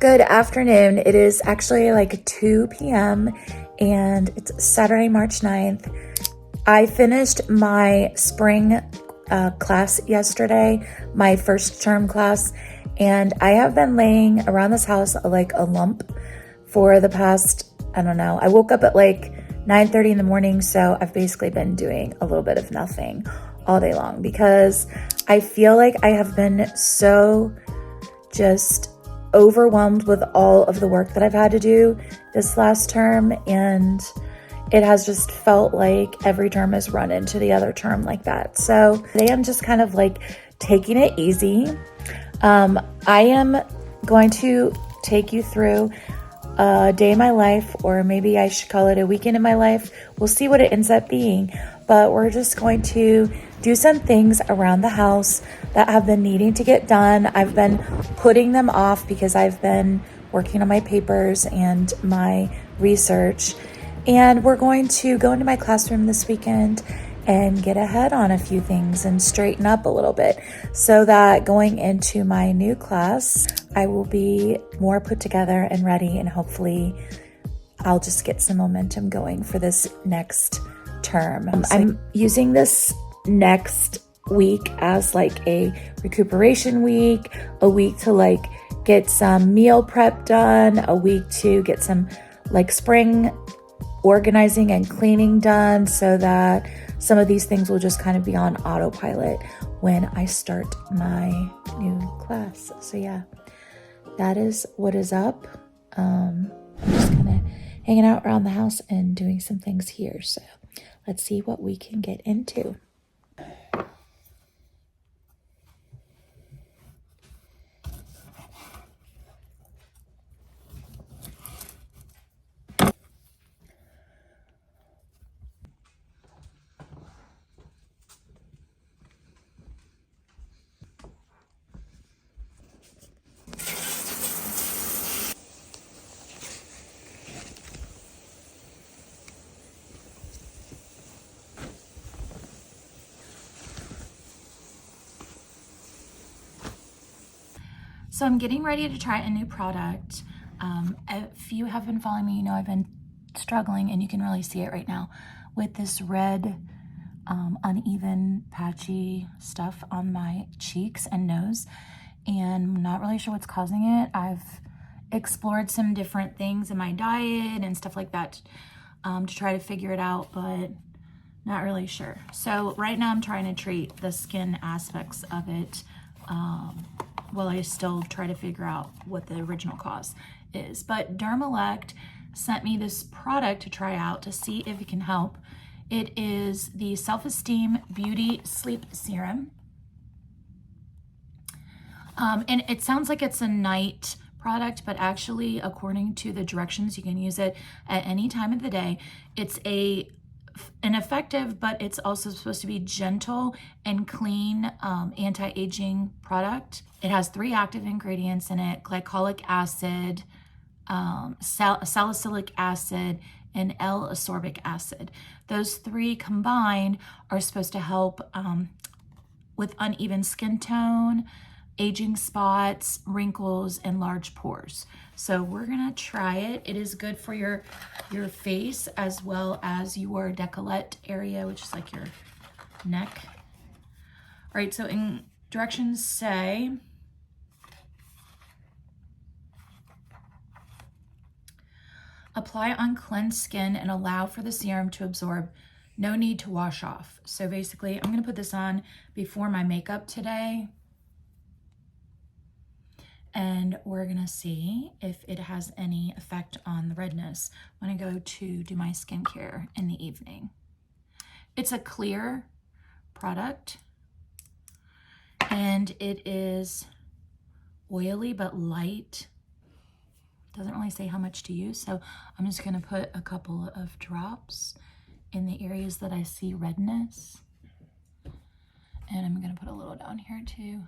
Good afternoon. It is actually like 2 p.m. and it's Saturday, March 9th. I finished my spring class yesterday, my first term class, and I have been laying around this house like a lump for the past, I don't know, I woke up at like 9:30 in the morning, so I've basically been doing a little bit of nothing all day long because I feel like I have been so just overwhelmed with all of the work that I've had to do this last term, and it has just felt like every term has run into the other term like that. So today I'm just kind of like taking it easy. I am going to take you through a day in my life, or maybe I should call it a weekend in my life. We'll see what it ends up being, but we're just going to do some things around the house that have been needing to get done. I've been putting them off because I've been working on my papers and my research, and we're going to go into my classroom this weekend and get ahead on a few things and straighten up a little bit so that going into my new class, I will be more put together and ready, and hopefully I'll just get some momentum going for this next term. I'm using this next week as like a recuperation week, a week to like get some meal prep done, a week to get some like spring organizing and cleaning done, so that some of these things will just kind of be on autopilot when I start my new class. So yeah, that is what is up. I'm just kind of hanging out around the house and doing some things here. So let's see what we can get into. So I'm getting ready to try a new product. If you have been following me, you know I've been struggling, and you can really see it right now, with this red, uneven, patchy stuff on my cheeks and nose, and I'm not really sure what's causing it. I've explored some different things in my diet and stuff like that to try to figure it out, but not really sure. So right now I'm trying to treat the skin aspects of it while I still try to figure out what the original cause is. But Dermalect sent me this product to try out to see if it can help. It is the Self-Esteem Beauty Sleep Serum. And it sounds like it's a night product, but actually, according to the directions, you can use it at any time of the day. It's an effective, but it's also supposed to be gentle and clean anti-aging product. It has 3 active ingredients in it: glycolic acid, salicylic acid, and L-ascorbic acid. Those 3 combined are supposed to help with uneven skin tone, aging spots, wrinkles, and large pores. So we're gonna try it. It is good for your face as well as your décolleté area, which is like your neck. All right, so in directions say, apply on cleansed skin and allow for the serum to absorb. No need to wash off. So basically, I'm gonna put this on before my makeup today, and we're gonna see if it has any effect on the redness when I go to do my skincare in the evening. It's a clear product, and it is oily but light. Doesn't really say how much to use, so I'm just gonna put a couple of drops in the areas that I see redness. And I'm gonna put a little down here too.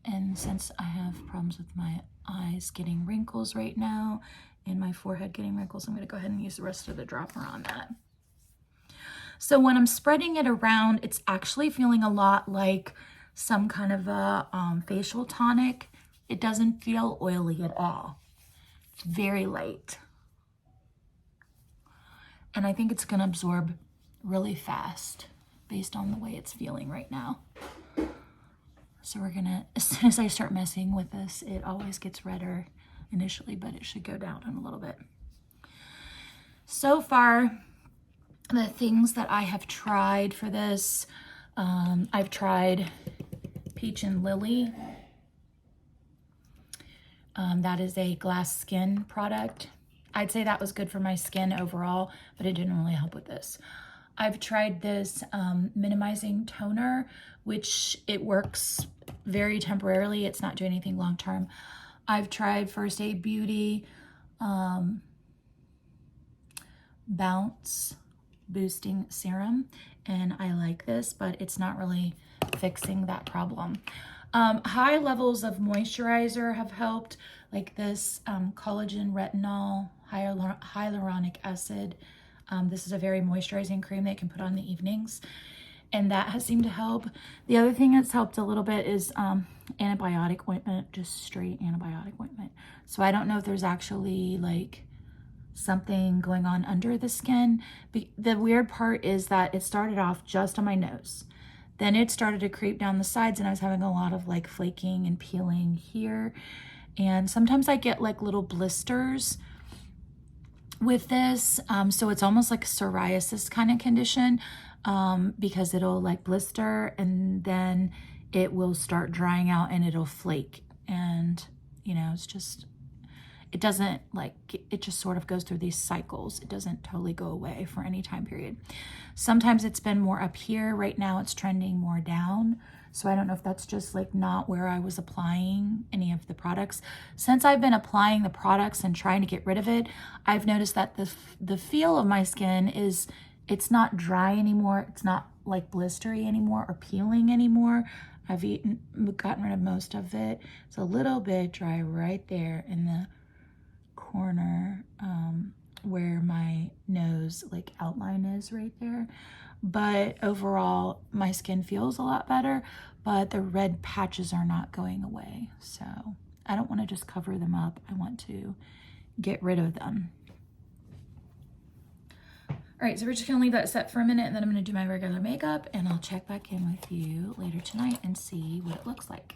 And since I have problems with my eyes getting wrinkles right now and my forehead getting wrinkles, I'm gonna go ahead and use the rest of the dropper on that. So when I'm spreading it around, it's actually feeling a lot like some kind of a facial tonic It doesn't feel oily at all. It's very light. And I think it's gonna absorb really fast based on the way it's feeling right now. So we're gonna, as soon as I start messing with this, it always gets redder initially, but it should go down in a little bit. So far, the things that I have tried for this, I've tried Peach and Lily. That is a glass skin product. I'd say that was good for my skin overall, but it didn't really help with this. I've tried this minimizing toner, which it works very temporarily. It's not doing anything long term. I've tried First Aid Beauty Bounce Boosting Serum, and I like this, but it's not really fixing that problem. High levels of moisturizer have helped, like this collagen retinol hyaluronic acid. This is a very moisturizing cream that you can put on in the evenings, and that has seemed to help. The other thing that's helped a little bit is antibiotic ointment, just straight antibiotic ointment. So I don't know if there's actually like something going on under the skin. The weird part is that it started off just on my nose. Then it started to creep down the sides, and I was having a lot of like flaking and peeling here. And sometimes I get like little blisters with this. So it's almost like a psoriasis kind of condition, because it'll like blister and then it will start drying out and it'll flake. And, you know, it's just, it doesn't like, it just sort of goes through these cycles. It doesn't totally go away for any time period. Sometimes it's been more up here. Right now it's trending more down. So I don't know if that's just like not where I was applying any of the products. Since I've been applying the products and trying to get rid of it, I've noticed that the feel of my skin is, it's not dry anymore. It's not like blistery anymore or peeling anymore. I've gotten rid of most of it. It's a little bit dry right there in the corner where my nose like outline is right there. But overall, my skin feels a lot better, but the red patches are not going away. So I don't want to just cover them up. I want to get rid of them. All right, so we're just gonna leave that set for a minute, and then I'm gonna do my regular makeup, and I'll check back in with you later tonight and see what it looks like.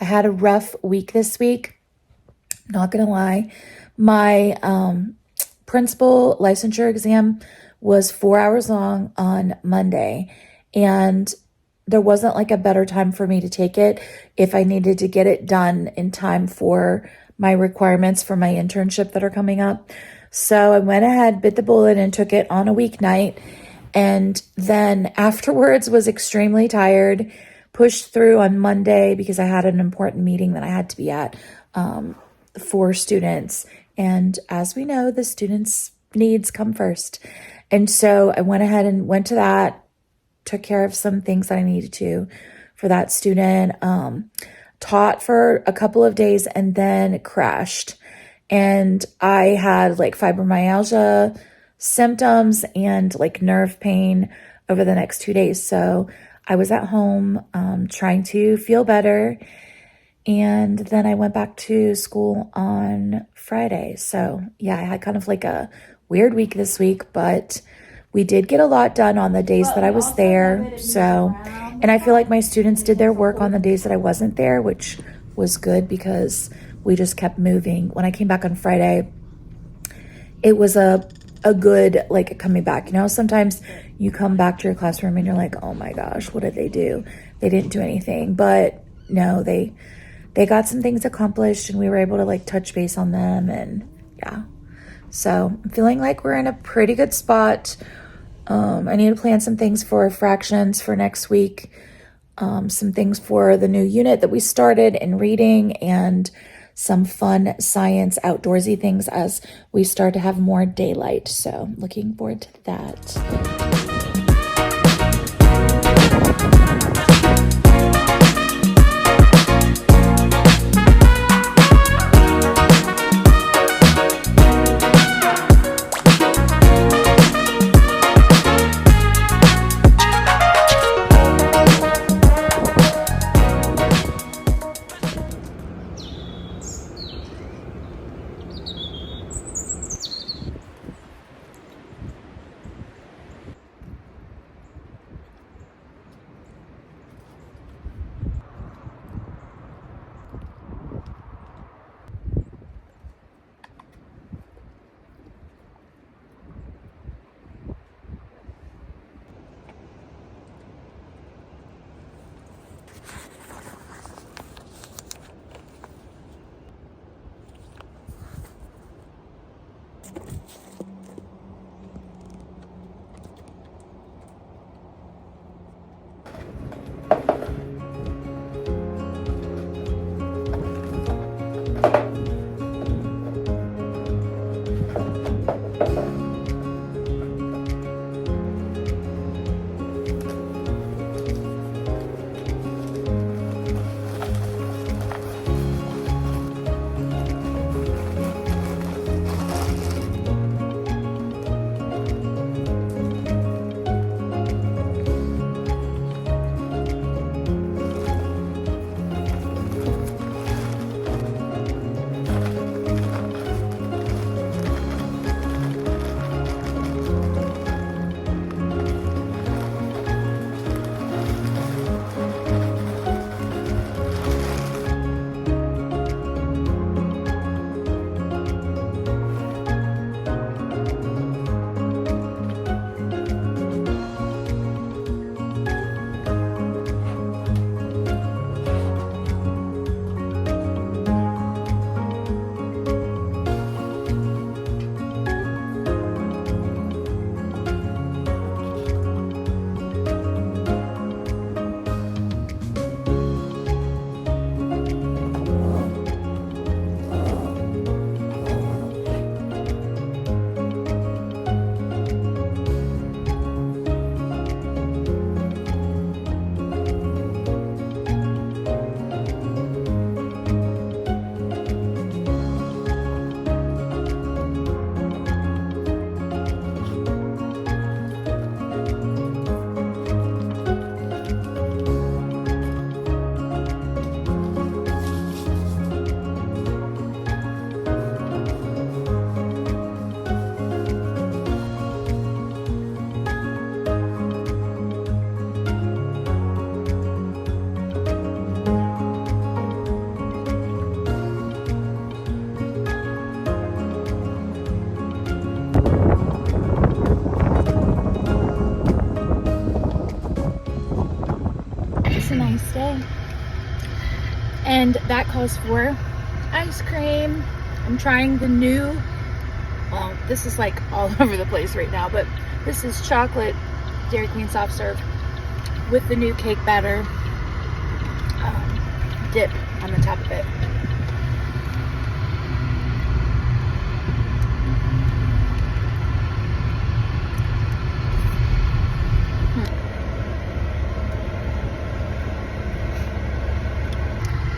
I had a rough week this week, not gonna lie. My principal licensure exam was 4 hours long on Monday, and there wasn't like a better time for me to take it if I needed to get it done in time for my requirements for my internship that are coming up. So I went ahead, bit the bullet, and took it on a weeknight. And then afterwards was extremely tired, pushed through on Monday because I had an important meeting that I had to be at for students. And as we know, the students' needs come first. And so I went ahead and went to that, took care of some things that I needed to for that student, taught for a couple of days and then crashed. And I had like fibromyalgia symptoms and like nerve pain over the next 2 days. So I was at home trying to feel better. And then I went back to school on Friday. So yeah, I had kind of like a weird week this week, but we did get a lot done on the days that I was there. So, and I feel like my students did their work on the days that I wasn't there, which was good because we just kept moving. When I came back on Friday, it was a good like coming back. You know, sometimes you come back to your classroom and you're like, oh my gosh, what did they do? They didn't do anything. But no, they got some things accomplished and we were able to like touch base on them. And yeah, so I'm feeling like we're in a pretty good spot. I need to plan some things for fractions for next week, some things for the new unit that we started in reading, and some fun science outdoorsy things as we start to have more daylight. So looking forward to that. And that calls for ice cream. I'm trying the new, well, this is like all over the place right now, but this is chocolate Dairy Queen soft serve with the new cake batter dip on the top of it.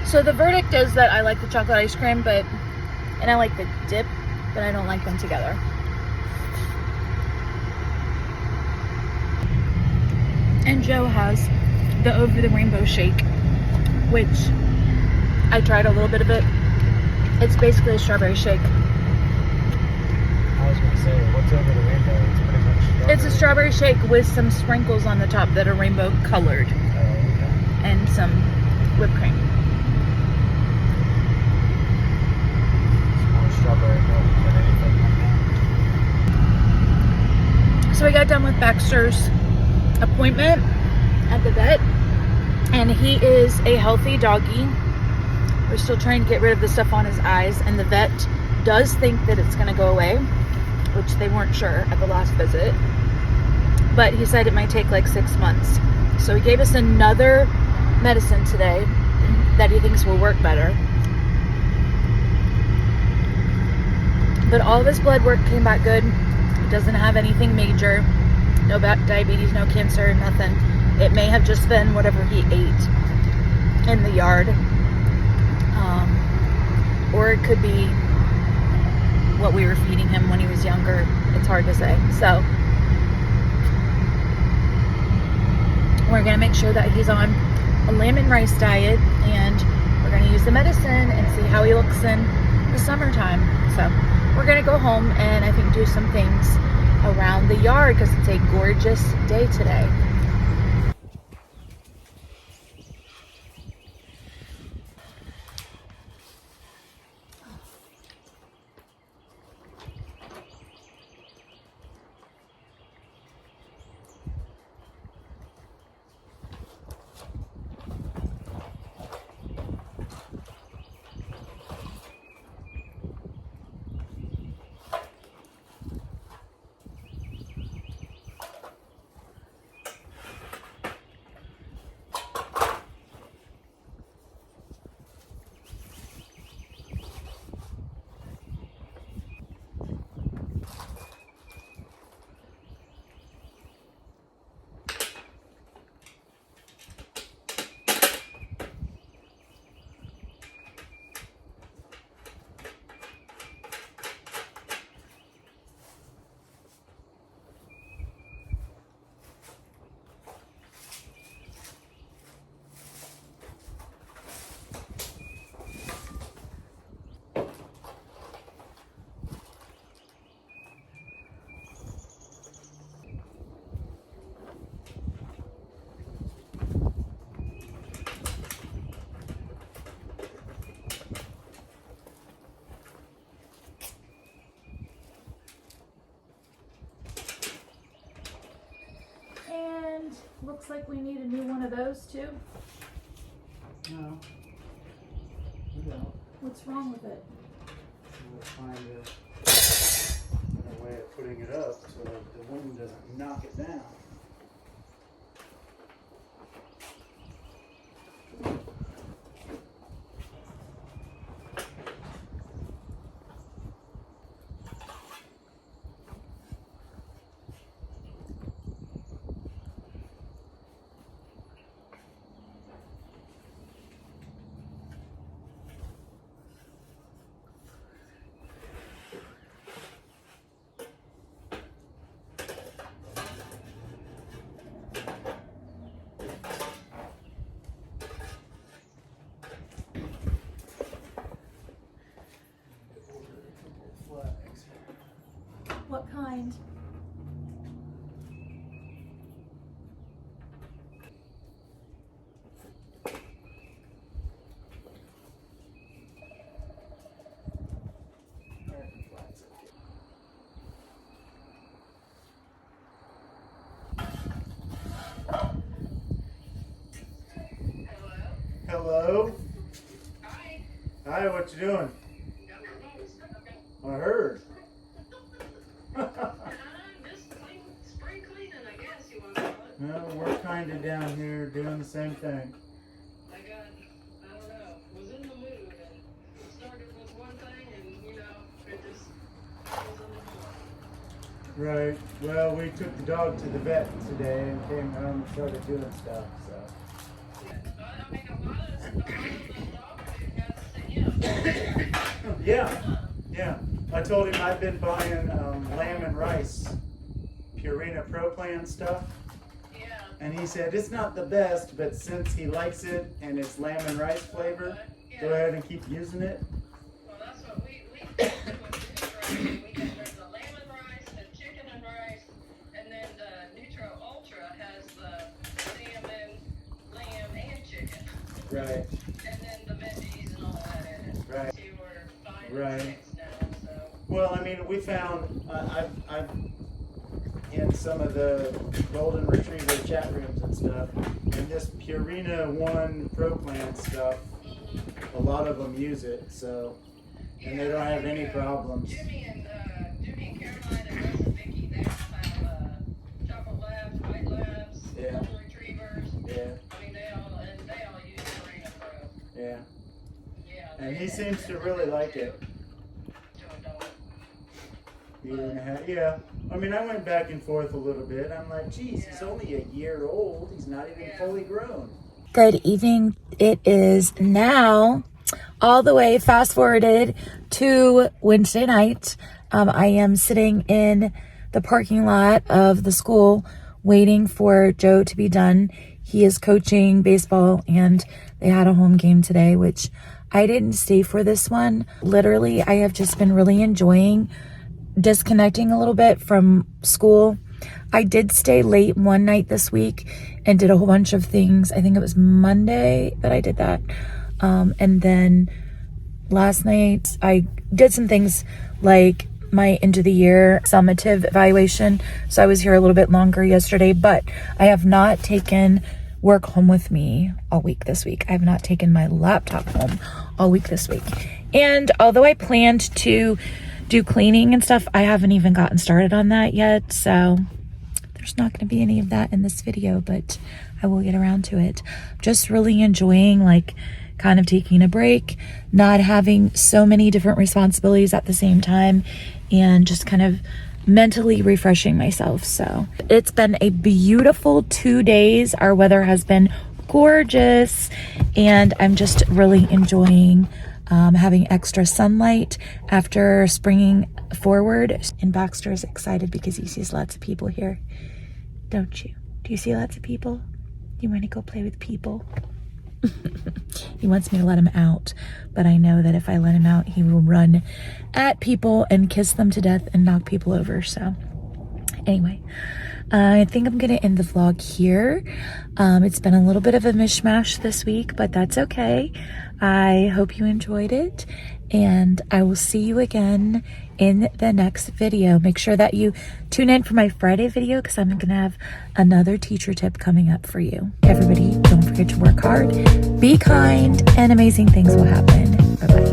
So the verdict is that I like the chocolate ice cream, and I like the dip, but I don't like them together. And Joe has the Over the Rainbow shake, which I tried a little bit of it. It's basically a strawberry shake. I was going to say, what's Over the Rainbow? It's pretty much strawberry. It's a strawberry shake with some sprinkles on the top that are rainbow colored. Oh, okay. And some whipped cream. It's more strawberry milk than anything like that. So we got done with Baxter's appointment at the vet, and he is a healthy doggy. We're still trying to get rid of the stuff on his eyes, and the vet does think that it's going to go away, which they weren't sure at the last visit, but he said it might take like 6 months. So he gave us another medicine today that he thinks will work better. But all of his blood work came back good. He doesn't have anything major. No diabetes, no cancer, nothing. It may have just been whatever he ate in the yard. Or it could be what we were feeding him when he was younger. It's hard to say. So we're going to make sure that he's on a lamb and rice diet, and we're going to use the medicine and see how he looks in the summertime. So we're going to go home and I think do some things around the yard because it's a gorgeous day today. Looks like we need a new one of those too. No. We don't. What's wrong with it? We'll find a way of putting it up so that the wind doesn't knock it down. What kind? Hello? Hi, what you doing? I heard. Just spring cleaning, I guess you want to call it. Well, we're kind of down here doing the same thing. I don't know, was in the mood and started with one thing and, it just was in the mood. Right. Well, we took the dog to the vet today and came home and started doing stuff, so. I mean, a lot of the dog food has to, Yeah. I told him I've been buying lamb and rice, Purina Pro Plan stuff. Yeah. And he said it's not the best, but since he likes it and it's lamb and rice flavor, go ahead and keep using it. Well, that's what we do with there's the lamb and rice, the chicken and rice, and then the Nutro Ultra has the salmon, lamb, and chicken. Right. And then the veggies and all that in it. Right. So we're 5 Right. and 6 now, so. Well, I mean, we found I've in some of the golden retriever chat rooms and stuff, and this Purina One Pro Plan stuff, a lot of them use it, so, and they don't have any problems. Jimmy and Caroline and Russ and Vicky, they all have chocolate labs, white labs, Yeah. golden retrievers. Yeah, I mean, they all use Purina Pro. yeah. Yeah. And he seems to really like it. Year and a half. Yeah. I mean, I went back and forth a little bit. I'm like, geez, he's only a year old. He's not even fully grown. Good evening. It is now all the way fast forwarded to Wednesday night. I am sitting in the parking lot of the school waiting for Joe to be done. He is coaching baseball and they had a home game today, which I didn't stay for this one. Literally, I have just been really enjoying disconnecting a little bit from school. I did stay late one night this week and did a whole bunch of things. I think it was Monday that I did that. And then last night I did some things like my end of the year summative evaluation. So I was here a little bit longer yesterday, but I have not taken work home with me all week this week. I have not taken my laptop home all week this week. And although I planned to do cleaning and stuff, I haven't even gotten started on that yet. So there's not going to be any of that in this video, but I will get around to it. Just really enjoying like kind of taking a break, not having so many different responsibilities at the same time, and just kind of mentally refreshing myself. So it's been a beautiful 2 days. Our weather has been gorgeous and I'm just really enjoying having extra sunlight after springing forward. And Baxter's excited because he sees lots of people here. Don't you? Do you see lots of people? You want to go play with people? He wants me to let him out, but I know that if I let him out, he will run at people and kiss them to death and knock people over. So anyway, I think I'm going to end the vlog here. It's been a little bit of a mishmash this week, but that's okay. I hope you enjoyed it, and I will see you again in the next video. Make sure that you tune in for my Friday video because I'm going to have another teacher tip coming up for you. Everybody, don't forget to work hard, be kind, and amazing things will happen. Bye-bye.